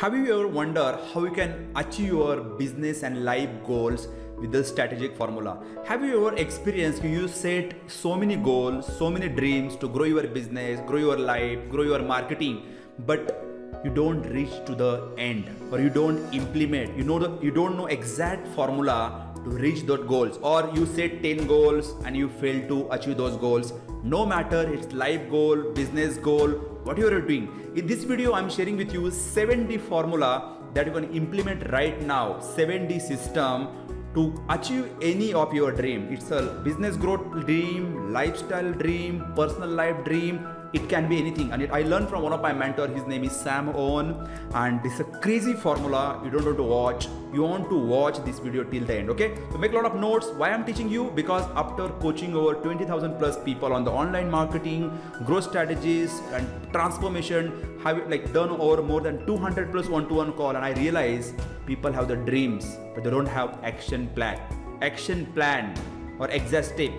Have you ever wondered how you can achieve your business and life goals with the strategic formula? Have you ever experienced you set so many goals, so many dreams to grow your business, grow your life, grow your marketing, but you don't reach to the end, or you don't implement, you don't know exact formula to reach those goals, or you set 10 goals and you fail to achieve those goals. No matter it's life goal, business goal, whatever you're doing. In this video I'm sharing with you 70 formula that you can implement right now, 70 system to achieve any of your dream. It's a business growth dream, lifestyle dream, personal life dream. It can be anything. And I learned from one of my mentors. His name is Sam Owen, and this is a crazy formula. You don't want to watch. You want to watch this video till the end. Okay, so make a lot of notes. Why I'm teaching you? Because after coaching over 20,000 plus people on the online marketing, growth strategies and transformation, have done over more than 200 plus one-to-one call, and I realize people have the dreams, but they don't have action plan or exact step.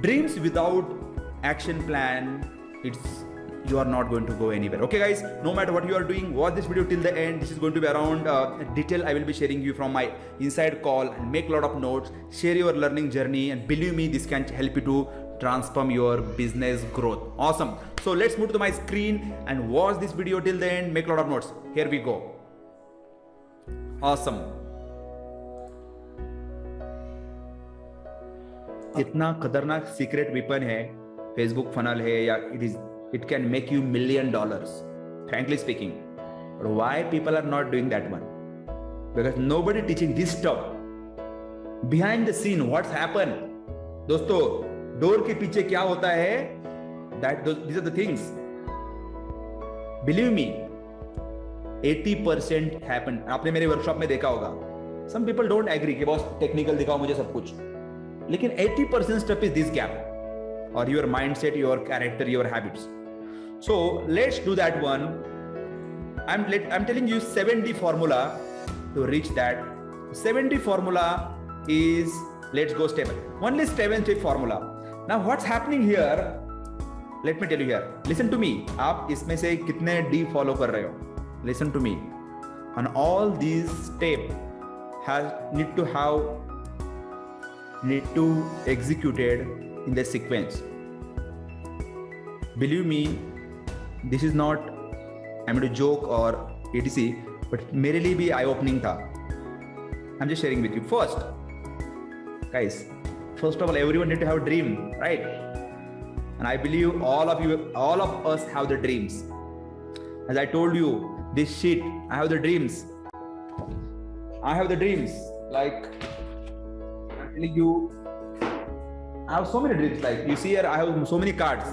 Dreams without action plan, you are not going to go anywhere. Okay guys, no matter what you are doing, watch this video till the end. This is going to be around detail I will be sharing you from my inside call, and make a lot of notes, share your learning journey, and believe me, this can help you to transform your business growth. Awesome. So let's move to my screen and watch this video till the end. Make a lot of notes. Here we go. Awesome. इतना खतरनाक secret weapon है Facebook funnel है, या it can make you $1 million, frankly speaking. But why people are not doing that one? Because nobody teaching this stuff behind the scene. What's happened? दोस्तों, door के पीछे क्या होता है? These are the things. Believe me, 80% happen. आपने मेरे workshop में देखा होगा. Some people don't agree कि बॉस टेक्निकल दिखाओ मुझे सब कुछ, लेकिन 80% stuff is this gap, or your mindset, your character, your habits. So let's do that one. I'm telling you 70 formula to reach that. 70 formula is, let's go step. Only 7-step formula. Now what's happening here? Let me tell you here. Listen to me. आप इसमें से कितने D follow कर रहे हो? Listen to me. And all these steps need to executed in the sequence. Believe me, this is not, I'm going to joke or etc, but मेरे लिए भी eye opening था. I'm just sharing with you. First, guys, first of all, everyone need to have a dream, right? And I believe all of us have the dreams. As I told you, this shit, I have the dreams. Like, I'm telling you, I have so many dreams. Like you see here, I have so many cards.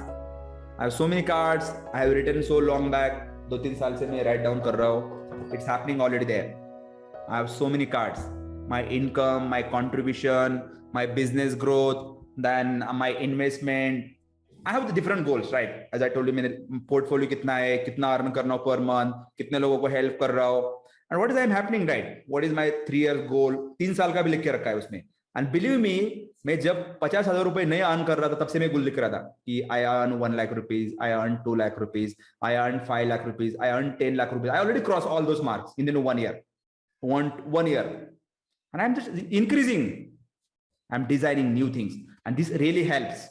I have written so long back. 2-3 साल से मैं write down कर रहा हूँ. It's happening already there. I have so many cards. My income, my contribution, my business growth, then my investment. I have the different goals, right? As I told you, मेरे portfolio कितना है, कितना earn करना हो per month, कितने लोगों को help कर रहा हो. And what is happening, right? What is my 3-year goal? 3 साल का भी लिख के रखा है उसमें. And believe me, मैं जब 50,000 रुपए नहीं अर्न कर रहा था, तब से मैं गोल लिख रहा था कि I earn 1 lakh rupees, I earn 2 lakh rupees, I earn 5 lakh rupees, I earn 10 lakh rupees. I already crossed all those marks in 1 year. One year. And I'm just increasing. I'm designing new things. And this really helps.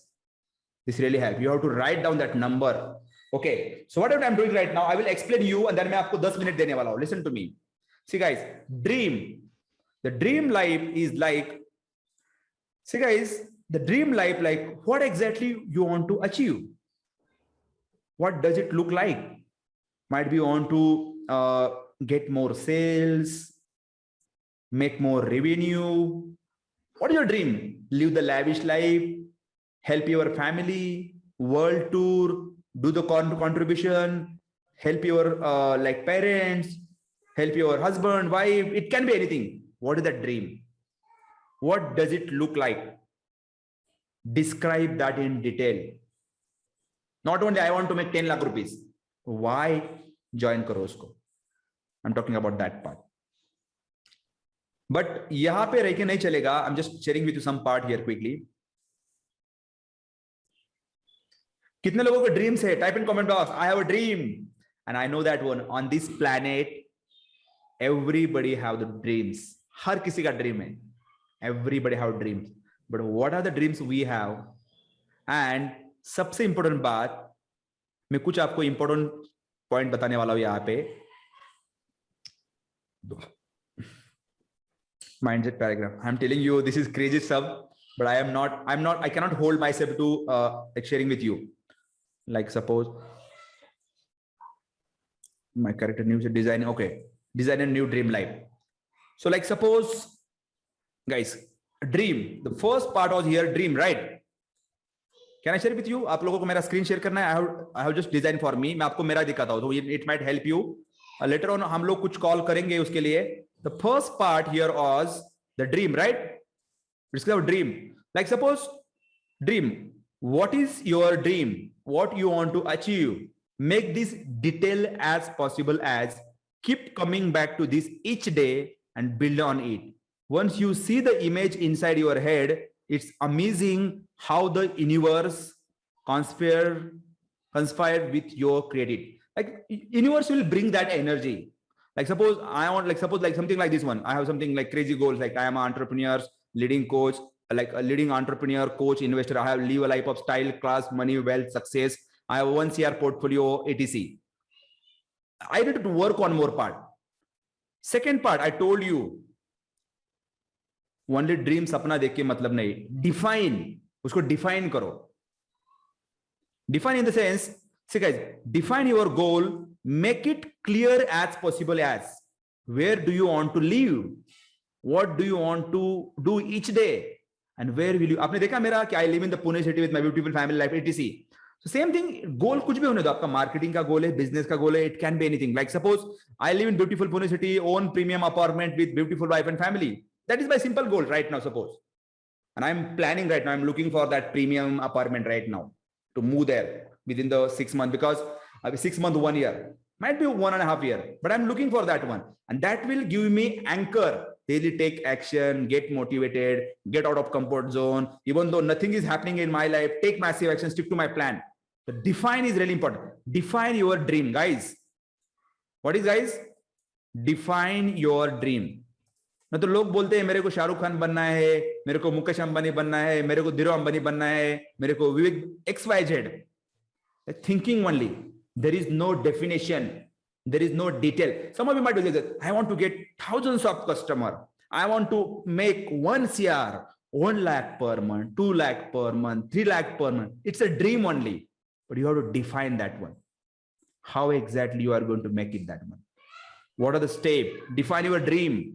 You have to write down that number. Okay. So what I'm doing right now, I will explain you, and then मैं आपको 10 minutes देने वाला हूँ. Listen to me. See guys, the dream life is like, see guys, the dream life, like what exactly you want to achieve? What does it look like? Might be you want to get more sales, make more revenue. What is your dream? Live the lavish life, help your family, world tour, do the contribution, help your parents, help your husband, wife. It can be anything. What is that dream? What does it look like? Describe that in detail. Not only I want to make 10 lakh rupees. Why join करो उसको? I'm talking about that part. But यहाँ पे रह के नहीं चलेगा. I'm just sharing with you some part here quickly. कितने लोगों के ड्रीम्स है? Type in comment box, I have a dream and I know that one on this planet everybody have the dreams. हर किसी का ड्रीम है. Everybody have dreams. But what are the dreams we have? And सबसे important बात, मैं कुछ आपको important point बताने वाला हूं यहाँ पे. Mindset paragraph. I'm telling you, this is crazy stuff, but I cannot hold myself to like sharing with you. Like suppose my character news design. Okay, design a new dream life. So like suppose, guys, dream. The first part was here, dream, right? Can I share with you? आप लोगों को मेरा screen share करना है. I have just designed for me. मैं आपको मेरा दिखाता हूँ, तो it might help you. Later on हम लोग कुछ कॉल करेंगे उसके लिए. The first part here was the dream, right? It's called dream. Like suppose dream. What is your dream? What you want to achieve? Make this detail as possible as keep coming back to this each day and build on it. Once you see the image inside your head, it's amazing how the universe conspired with your creativity. Like universe will bring that energy. Like suppose I want, like suppose like something like this one. I have something like crazy goals. Like I am an entrepreneur, leading coach, like a leading entrepreneur, coach, investor. I have live a life of style, class, money, wealth, success. I have 1 CR portfolio, etc. I need to work on more part. Second part, I told you, only dream सपना देख के मतलब नहीं. Define, उसको define करो. Define in the sense, see guys, define your goal. Make it clear as possible as where do you want to live, what do you want to do each day, and where will you. आपने देखा मेरा कि I live in the Pune city with my beautiful family life, etc. So same thing, goal कुछ भी होने दो. आपका marketing का गोल है, बिजनेस का गोल है, it can be anything. Like suppose I live in beautiful Pune city, own premium apartment with beautiful wife and family. That is my simple goal right now, suppose. And I'm planning right now, I'm looking for that premium apartment right now to move there within the 6 months, because 6 months, 1 year, might be 1.5 years, but I'm looking for that one. And that will give me anchor, daily take action, get motivated, get out of comfort zone. Even though nothing is happening in my life, take massive action, stick to my plan. The define is really important. Define your dream, guys. What is, guys? Define your dream. ना तो लोग बोलते हैं मेरे को शाहरुख खान बनना है, मेरे को मुकेश अंबानी बनना है, मेरे को धीरू अंबानी बनना है, मेरे को विवेक XYZ. Thinking only. There is no definition. There is no detail. Some of you might be like, I want to get thousands of customers. I want to make 1 CR, 1 lakh per month, 2 lakh per month, 3 lakh per month. It's a dream only, but you have to define that one. How exactly you are going to make it that one? What are the steps? Define your dream.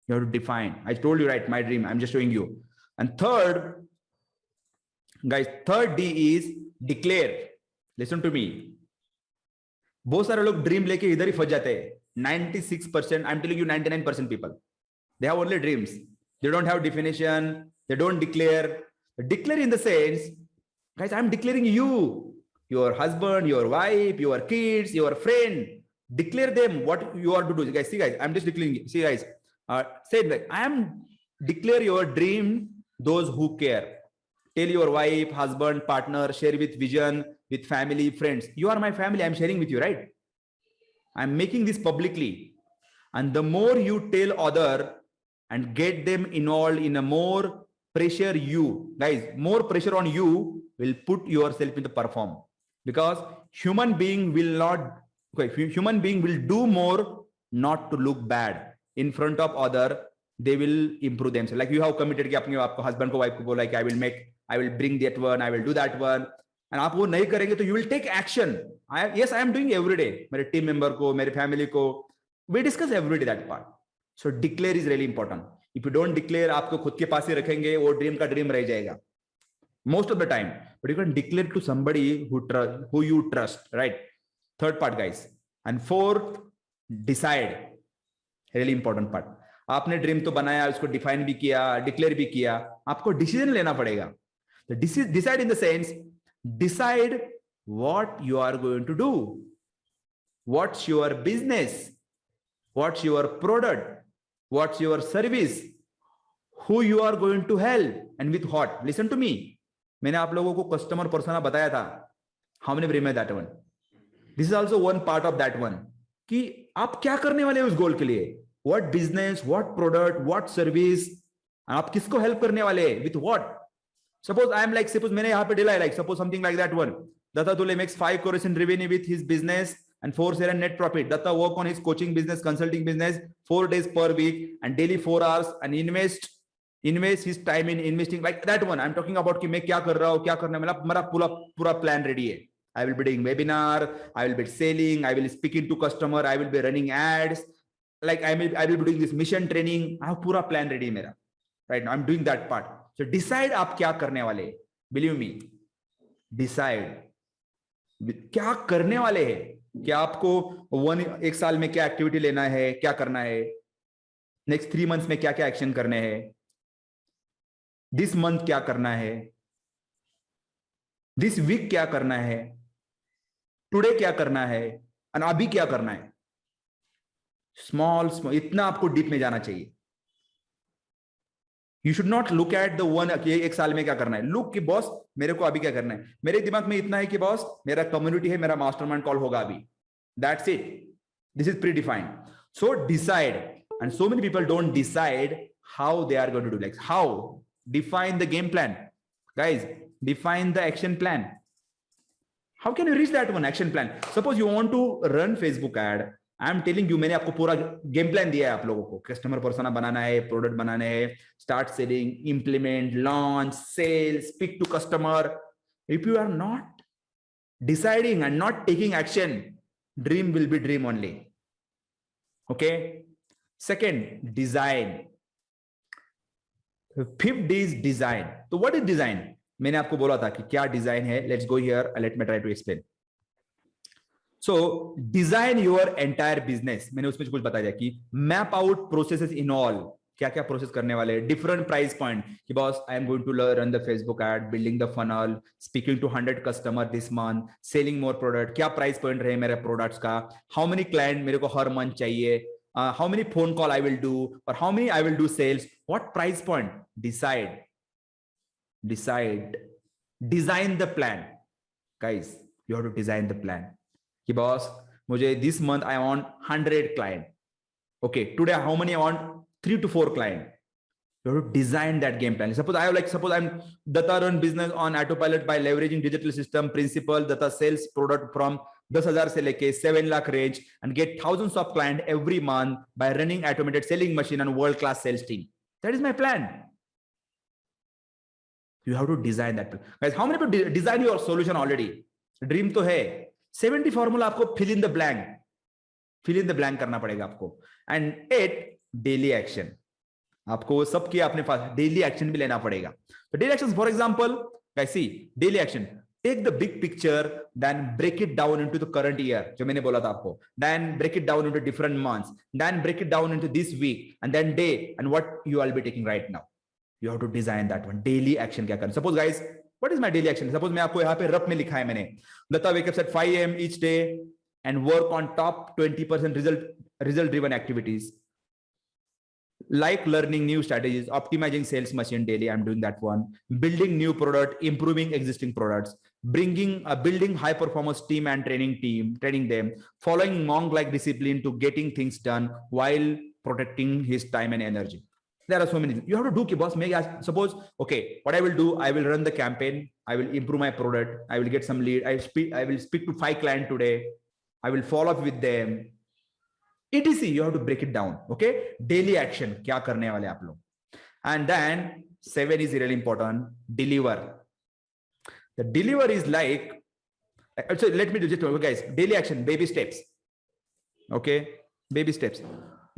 You have to define. I told you, right? My dream. I'm just showing you. And third, guys, third D is declare. Listen to me. बहुत सारे लोग dream लेके इधर ही फंस जाते हैं. 96%, I'm telling you, 99% people, they have only dreams. They don't have definition. They don't declare. Declare in the sense, guys, I'm declaring you, your husband, your wife, your kids, your friend. Declare them what you are to do. Guys, see, guys, I'm just declaring. See, guys, say it like, I am declare your dream. Those who care. Tell your wife, husband, partner, share with vision, with family, friends. You are my family. I'm sharing with you, right? I'm making this publicly. And the more you tell other and get them involved in a more pressure, you guys, more pressure on you will put yourself in the perform, because human being will not, okay, human being will do more not to look bad in front of other. They will improve themselves. Like you have committed कि अपने आपको husband को wife को बोला कि I will bring that one, I will do that one, and आप वो नहीं करेंगे तो you will take action. Yes, I am doing every day. मेरे team member को, मेरे family को, we discuss every day that part. So declare is really important. If you don't declare, आपको खुद के पास ही रखेंगे, वो dream का dream रह जाएगा most of the time. But you can declare to somebody who you trust, right? Third part, guys. And fourth, decide. Really important part. आपने dream तो बनाया, उसको डिफाइन भी किया, डिक्लेयर भी किया, आपको डिसीजन लेना पड़ेगा. Decide in the sense, decide what you are going to do. What's your business? What's your product? What's your service? Who you are going to help and with what? Listen to me. मैंने आप लोगों को customer persona बताया था. How many remember that one? This is also one part of that one. कि आप क्या करने वाले हैं उस गोल के लिए, what business, what product, what service, आप किसको हेल्प करने वाले, with what. Suppose I am like, suppose मैंने यहाँ पे डिला है, like suppose something like that one. Datta Dule makes 5 crores in revenue with his business and 4 crores in net profit. Datta work on his coaching business, consulting business 4 days per week and daily 4 hours and invest his time in investing like that one. I'm talking about कि मैं क्या कर रहा हूँ, क्या करना है, मेरा पूरा प्लान रेडी है. I will be doing webinar, I will be selling, I will speaking to customer, I will be running ads, like I will be doing this mission training. I have पूरा plan ready है मेरा. Right now I'm doing that part. So decide आप क्या करने वाले. Believe me, decide क्या करने वाले हैं. क्या आपको एक साल में क्या एक्टिविटी लेना है, क्या करना है, नेक्स्ट 3 मंथ्स में क्या क्या एक्शन करने हैं, दिस मंथ क्या करना है, दिस वीक क्या करना है, टुडे क्या करना है, और अभी क्या करना है. स्मॉल इतना आपको डीप में जाना चाहिए. You should not look at the one एक साल में क्या करना है. लुक कि बॉस मेरे को अभी क्या करना है. मेरे दिमाग में इतना है कि बॉस मेरा कम्युनिटी है, मेरा मास्टरमाइंड कॉल होगा अभी, that's it. This is predefined. So decide. And so many people don't decide how they are going to do. Like how, define the game plan guys, define the action plan. How can you reach that one action plan. Suppose you want to run Facebook ad, I am telling you, मैंने आपको पूरा game plan दिया है आप लोगों को. Customer persona बनाना है, product बनाना है, start selling, implement, launch, sell, speak to customer. If you are not deciding and not taking action, dream will be dream only. Okay. Second, design. Fifth is design. तो what is design. मैंने आपको बोला था कि क्या design है. Let's go here, let me try to explain. So design your entire business. मैंने उसमें कुछ बताया कि map out processes in all, क्या क्या प्रोसेस करने वाले, डिफरेंट प्राइस पॉइंट कि boss I am going to run the Facebook ad, building the funnel, speaking to 100 customer this month, selling more product, क्या प्राइस पॉइंट रहे मेरे products का, how many client मेरे को हर मंथ चाहिए, how many phone call I will do, और how many I will do sales, what price point. Decide, design the plan guys. You have to design the plan कि boss मुझे this month I want 100 client. Okay, today how many I want 3 to 4 client. You have to design that game plan. Suppose I'm Datta run business on autopilot by leveraging digital system principle. Datta sells product from 10,000 से लेके 7 lakh range and get thousands of clients every month by running automated selling machine and world class sales team. That is my plan. You have to design that plan. Guys, how many people design your solution already? Dream तो है. 70 formula आपको fill in the blank करना पड़ेगा आपको. And 8 daily action. आपको सब किया अपने पास, डेली एक्शन भी लेना पड़ेगा. तो daily action, for example guys, see daily action, take the big picture, then break it down into the current year, जो मैंने बोला था आपको, then break it down into different months, then break it down into this week and then day and what you will be taking right now. You have to design that one. Daily action क्या करना. Suppose guys, what is my daily action. Suppose मैं आपको यहाँ पे rough में लिखा है मैंने, Dutta वेकअप्स eight 5 AM each day and work on top 20% result driven activities like learning new strategies, optimizing sales machine daily, I'm doing that one, building new product, improving existing products, building high performance team and training them, following monk like discipline to getting things done while protecting his time and energy. There are so many things you have to do ki boss. Suppose okay, what I will do, I will run the campaign, I will improve my product, I will get some lead, I will speak to 5 clients today, I will follow up with them, etc. You have to break it down. Okay, daily action क्या करने वाले आप लोग. And then 7 is really important, deliver. The deliver is like, so let me do just, guys, daily action, baby steps. Okay, baby steps.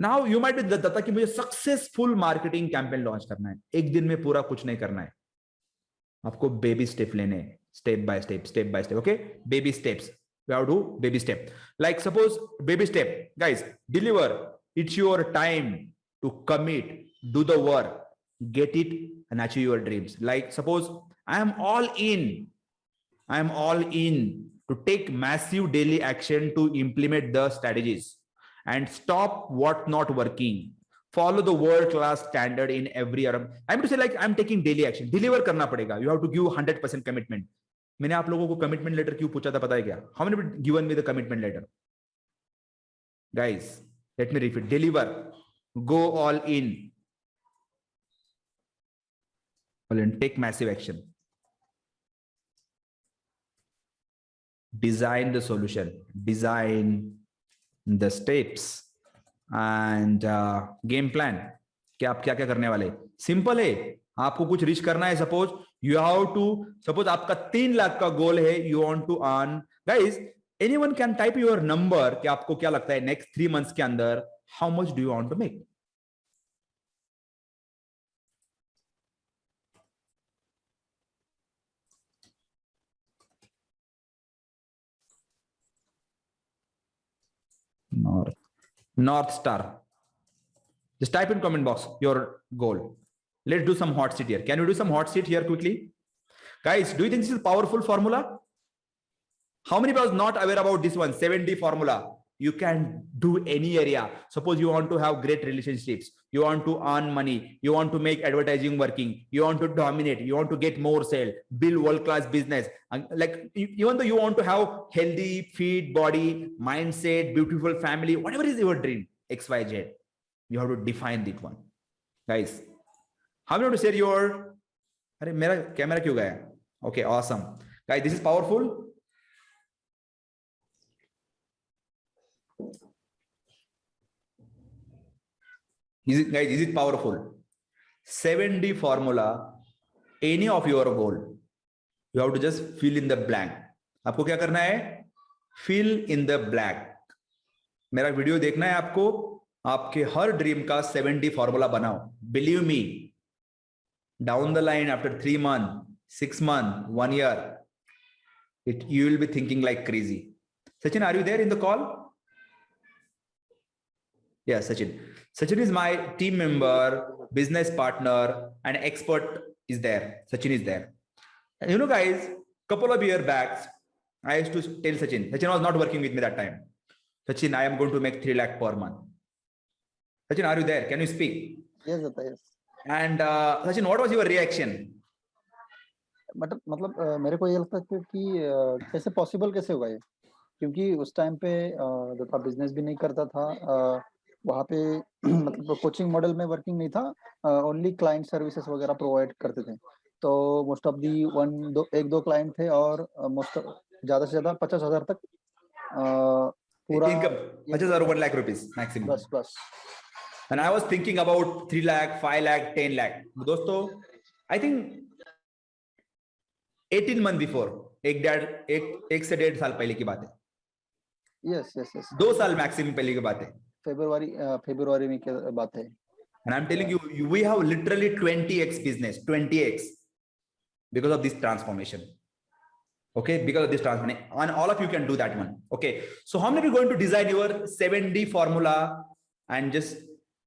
Now you might be Datta कि मुझे successful marketing campaign launch करना है, एक दिन में पूरा कुछ नहीं करना है, आपको बेबी स्टेप लेने हैं, step by step. Okay, baby steps. You have to do baby step. Like suppose baby step, guys, deliver. It's your time to commit, do the work, get it and achieve your dreams. Like suppose I am all in to take massive daily action to implement the strategies and stop what not working. Follow the world class standard in every area. I'm to say like I'm taking daily action. Deliver करना पड़ेगा. You have to give 100% commitment. मैंने आप लोगों को commitment letter क्यों पूछा था पता है क्या? How many given me the commitment letter? Guys, let me repeat. Deliver. Go all in. Take massive action. Design the solution. Design the steps and game plan. कि आप क्या क्या करने वाले. सिंपल है. आपको कुछ रीच करना है. Suppose you have to, suppose आपका 3 लाख का गोल है. You want to earn. Guys, anyone can type your number कि आपको क्या लगता है नेक्स्ट 3 मंथ्स के अंदर how much do you want to make. North Star. Just type in comment box your goal. Let's do some hot seat here. Can we do some hot seat here quickly? Guys, do you think this is a powerful formula? How many people are not aware about this one? 7D formula. You can do any area. Suppose you want to have great relationships. You want to earn money. You want to make advertising working. You want to dominate. You want to get more sale. Build world-class business. Like even though you want to have healthy, fit body, mindset, beautiful family, whatever is your dream, X, Y, Z, you have to define that one. Guys, how many want to share your? अरे मेरा camera क्यों गया? Okay, awesome. Guys, this is powerful. Guys, is it powerful? 7D formula, any of your goal, you have to just fill in the blank. आपको क्या करना है? Fill in the blank. मेरा video देखना है आपको. आपके हर ड्रीम का 7D फॉर्मूला बनाओ. Believe me, down the line after 3 months, 6 months, 1 year, you will be thinking like crazy. Sachin, are you there in the call? Yeah, Sachin. Sachin is my team member, business partner, and expert is there. Sachin is there. And you know, guys, couple of years back, I used to tell Sachin. Sachin was not working with me that time. Sachin, I am going to make 3 lakh per month. Sachin, are you there? Can you speak? Yes, yes. And Sachin, what was your reaction? मतलब मेरे को ये लगता था कि कैसे possible कैसे होगा ये, क्योंकि उस टाइम पे जो था बिजनेस भी नहीं करता था, वहाँ पे मतलब कोचिंग मॉडल में वर्किंग नहीं था, ओनली क्लाइंट सर्विसेज वगैरह प्रोवाइड करते थे. तो मोस्ट ऑफ दी 1-2 क्लाइंट थे और मोस्ट ज़्यादा से ज़्यादा 50,000 तक पूरा इनकम. 50,000 1 lakh rupees maximum. बस. And I was thinking about 3 lakh, 5 lakh, 10 lakh. दोस्तों, I think 18 month before, एक से 1.5 साल पहले की बात है. यस 2 साल मैक्सिमम पहले की बात है. फरवरी में की बात है. And I'm telling you, we have literally 20x business, 20x, because of this transformation. Okay, because of this transformation, and all of you can do that one. Okay, so how many of you are going to design your 7D formula and just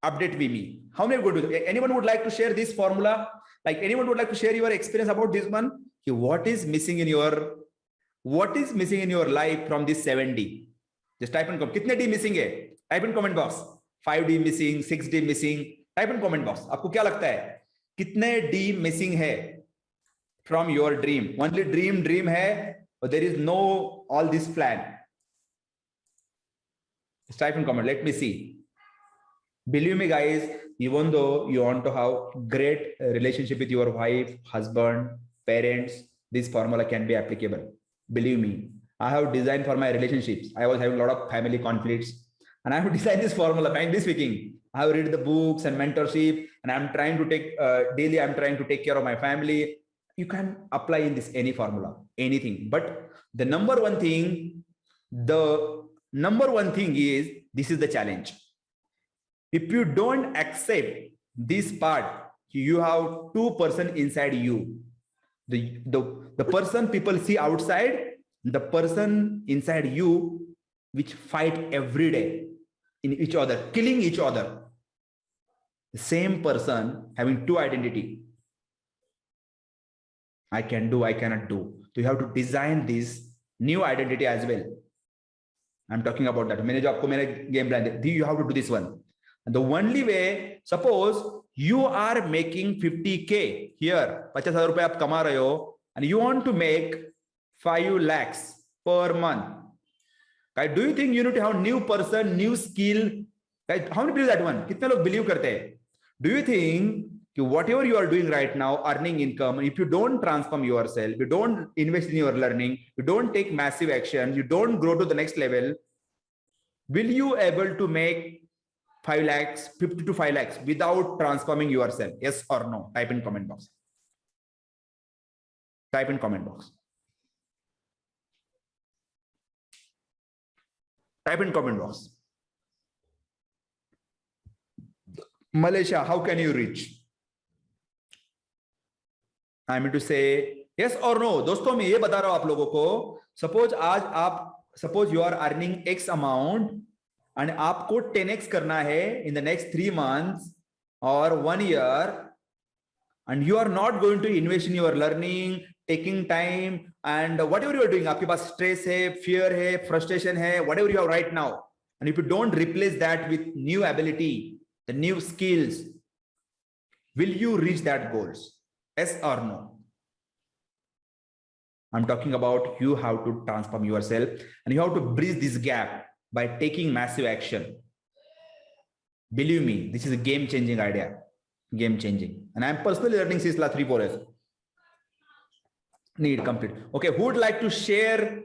update with me? How many are going to do? Anyone would like to share this formula? Like anyone would like to share your experience about this one? What is missing in your life from this 7D? Just type in comment. कितने D missing है? Type in comment box. 5D missing, 6D missing. Type in comment box. आपको क्या लगता है? कितने D missing है from your dream? Only dream है, but there is no all this plan. Just type in comment. Let me see. Believe me, guys, even though you want to have great relationship with your wife, husband, parents, this formula can be applicable. Believe me, I have designed for my relationships. I was having a lot of family conflicts, and I have designed this formula. Frankly speaking, I have read the books and mentorship, and I'm trying to take daily. I'm trying to take care of my family. You can apply in this any formula, anything. But the number one thing is this is the challenge. If you don't accept this part, you have 2% inside you. The person people see outside, the person inside you, which fight every day in each other, killing each other. The same person having 2 identity. I can do, I cannot do. So you have to design this new identity as well. I'm talking about that. मैंने जो आपको मेरा game plan दिया, you have to do this one. And the only way, suppose you are making 50K here, 50,000 रुपए आप कमा रहे हो, and you want to make 5 lakhs per month. Guys, do you think you need to have new person, new skill? Guys, how many believe that one? कितने लोग believe करते हैं? Do you think whatever you are doing right now, earning income, if you don't transform yourself, you don't invest in your learning, you don't take massive action, you don't grow to the next level, will you able to make 5 lakhs, 50 to 5 lakhs without transforming yourself? Yes or no? Type in comment box. Type in comment box. Type in comment box. Malaysia, how can you reach? I mean to say yes or no. दोस्तों मैं ये बता रहा हूं आप लोगों को, suppose you are earning X amount and आपको 10x करना है in the next 3 months or 1 year, and you are not going to invest in your learning, taking time, and whatever you are doing, आपके पास stress है, fear है, frustration है, whatever you have right now, and if you don't replace that with new ability, the new skills, will you reach that goals? Yes or no? I'm talking about you have to transform yourself and you have to bridge this gap by taking massive action. Believe me, this is a game-changing idea. Game-changing. And I'm personally learning since last 3-4 years. Need complete. Okay, who would like to share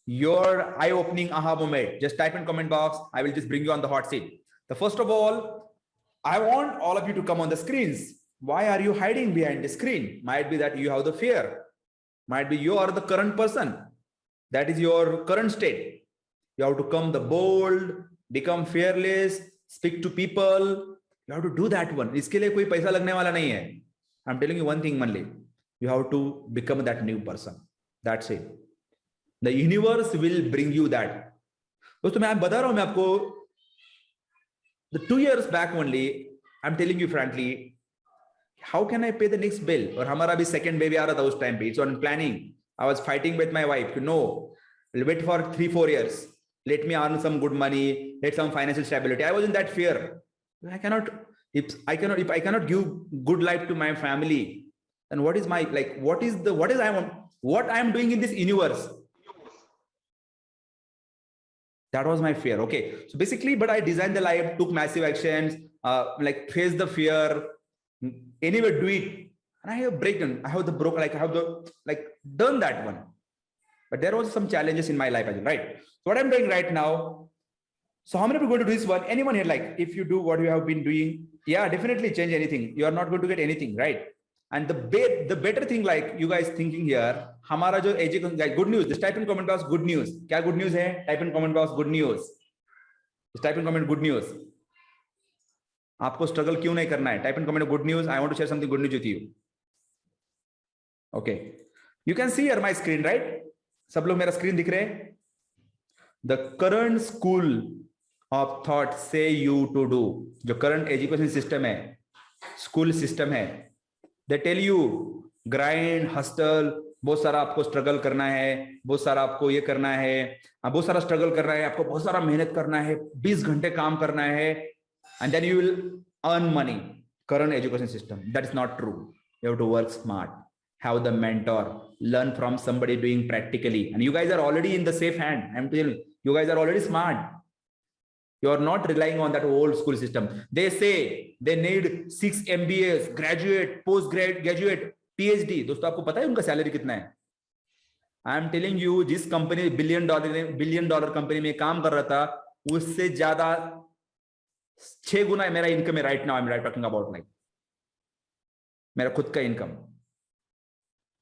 your eye-opening aha moment? Just type in comment box. I will just bring you on the hot seat. The first of all, I want all of you to come on the screens. Why are you hiding behind the screen? Might be that you have the fear. Might be you are the current person. That is your current state. You have to come the bold, become fearless, speak to people. You have to do that one. इसके लिए कोई पैसा लगने वाला नहीं है. I'm telling you one thing only. You have to become that new person. That's it. The universe will bring you that. दोस्तों मैं बता रहा हूँ मैं आपको. The 2 years back only, I'm telling you frankly, how can I pay the next bill? और हमारा भी second baby आ रहा था उस time पे. It's on planning. I was fighting with my wife. No, we'll wait for 3-4 years. Let me earn some good money. Let some financial stability. I was in that fear. If I cannot give good life to my family, then what is my what I am doing in this universe? That was my fear. Okay, so basically, but I designed the life, took massive actions, face the fear. Anyway, do it. And I have broken. I have done that one. But there was some challenges in my life as well, right? So what I'm doing right now. So how many people are going to do this one? Anyone here, if you do what you have been doing, yeah, definitely change anything. You are not going to get anything, right? And the better thing, you guys thinking here, हमारा जो education guys, good news. Just type in comment box good news. क्या good news है? Type in comment box good news. Just type in comment good news. आपको struggle क्यों नहीं करना है? Type in comment good news. I want to share something good news with you. Okay, you can see here my screen, right? सब लोग मेरा screen दिख रहे हैं? The current school of thought say you to do. जो current education system है, school system है, they tell you grind, hustle, बहुत सारा आपको struggle करना है, बहुत सारा आपको ये करना है, बहुत सारा struggle करना है, आपको बहुत सारा मेहनत करना है, 20 घंटे काम करना है, and then you will earn money. Current education system, that is not true. You have to work smart, have the mentor, learn from somebody doing practically, and you guys are already in the safe hand. I'm telling you, you guys are already smart. You are not relying on that old school system. They say they need 6 MBAs, graduate, postgraduate, PhD. दोस्तों आपको पता है उनका salary कितना है? I am telling you, जिस company $1 billion company में काम कर रहा था, उससे ज्यादा 6 गुना मेरा इनकम है right now. I'm talking about मेरा खुद का income.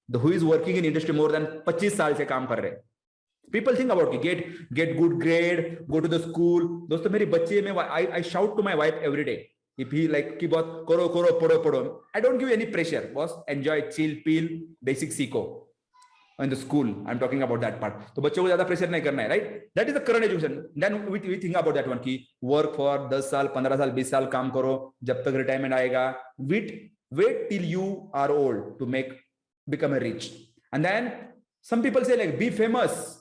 The who is working in industry more than 25 साल से काम कर रहे हैं. People think about get good grade, go to the school. दोस्तों मेरी बच्चे में I shout to my wife every day. If he कि बहुत करो पढ़ो. I don't give any pressure. Boss, enjoy, chill, peel, basic सीखो. In the school, I'm talking about that part. तो बच्चों को ज्यादा pressure नहीं करना है, right? That is the current education. Then we think about that one कि work for 10 साल, 15 साल, 20 साल काम करो, जब तक retirement आएगा. Wait till you are old to become a rich. And then some people say be famous.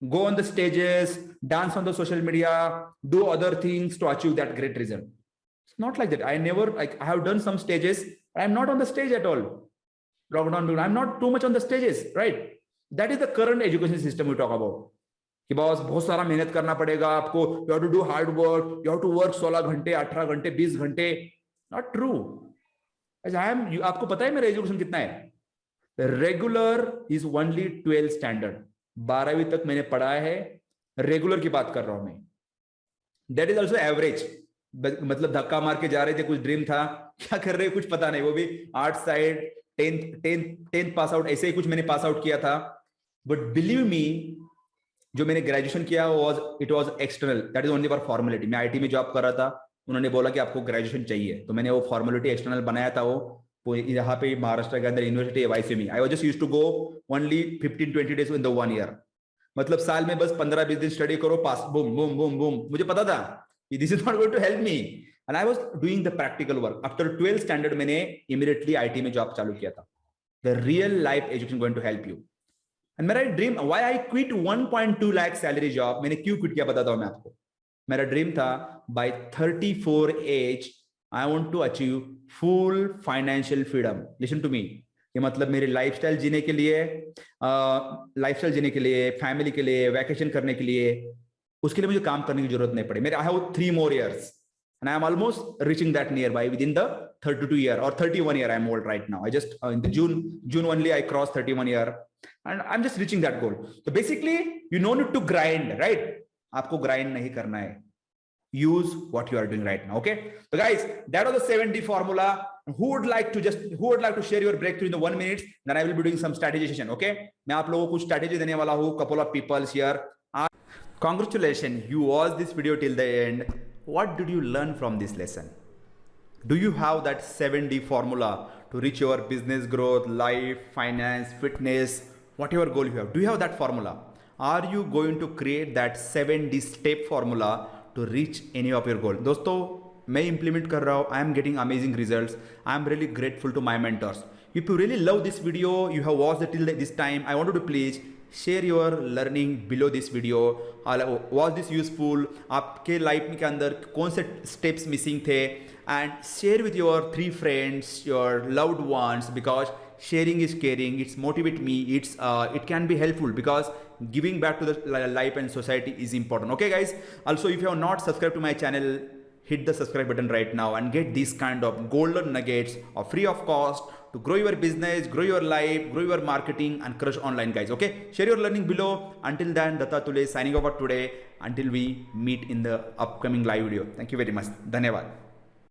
Go on the stages, dance on the social media, do other things to achieve that great result. It's not like that. I have done some stages. I'm not on the stage at all. I'm not too much on the stages, right? That is the current education system we talk about. कि boss बहुत सारा मेहनत करना पड़ेगा आपको, you have to do hard work, you have to work 16 घंटे, 18 घंटे, 20 घंटे. Not true. आपको पता है मेरा एजुकेशन कितना है? Regular is only 12 standard. 12वीं तक मैंने पढ़ा है. रेगुलर की बात कर रहा हूं मैं. That is also average. मतलब धक्का मार के जा रहे थे, कुछ ड्रीम था, क्या कर रहे कुछ पता नहीं, वो भी art side, tenth pass out, ऐसे ही कुछ मैंने पास आउट किया था. बट बिलीव मी, जो मैंने ग्रेजुएशन किया it was external. That is only for formality. मैं आईटी में जॉब कर रहा था, उन्होंने बोला कि आपको ग्रेजुएशन चाहिए, तो मैंने वो फॉर्मेलिटी एक्सटर्नल बनाया था. वो यहाँ पे महाराष्ट्र के अंदर यूनिवर्सिटी है YCM. I was just used to go only 15-20 days in the 1 year. मतलब साल में बस 15-20 दिन स्टडी करो, pass, boom boom boom boom. मुझे पता था कि this is not going to help me, and I was doing the practical work. After 12th standard मैंने इमीडिएटली आईटी में जॉब चालू किया था. The real life education going to help you. And मेरा dream, why I quit 1.2 lakh salary job, मैंने क्यों quit किया बताता हूं मैं आपको. मेरा ड्रीम था by 34 age I want to achieve full financial freedom. Listen to me. ये मतलब मेरे लाइफस्टाइल जीने के लिए, फैमिली के लिए, वैकेशन करने के लिए, उसके लिए मुझे काम करने की जरूरत नहीं पड़ी. मेरे I have 3 more years and I am almost reaching that nearby within the 32 year or 31 year. I am old right now. I just in the June only I crossed 31 year and I'm just reaching that goal. So basically you no need to grind, right? आपको grind नहीं करना है. Use what you are doing right now. Okay, so guys, that was the 7D formula. Who would like to share your breakthrough in the 1 minute? Then I will be doing some strategization. Okay, मैं आप लोगों को कुछ strategy देने वाला हूँ. Couple of people here. Congratulations, you watched this video till the end. What did you learn from this lesson? Do you have that 7D formula to reach your business growth, life, finance, fitness, whatever goal you have? Do you have that formula? Are you going to create that 7D step formula to reach any of your goal? दोस्तों, मैं implement कर रहा हूँ. I am getting amazing results. I am really grateful to my mentors. If you really love this video, you have watched it till this time, I want you to please share your learning below this video. Was this useful? आपके life के अंदर कौन से steps missing थे? And share with your 3 friends, your loved ones, because sharing is caring. It's motivate me. It can be helpful because giving back to the life and society is important. Okay, guys. Also, if you have not subscribed to my channel, hit the subscribe button right now and get these kind of golden nuggets of free of cost to grow your business, grow your life, grow your marketing, and crush online, guys. Okay, share your learning below. Until then, Dattuley signing over today. Until we meet in the upcoming live video. Thank you very much. Dhanyavad.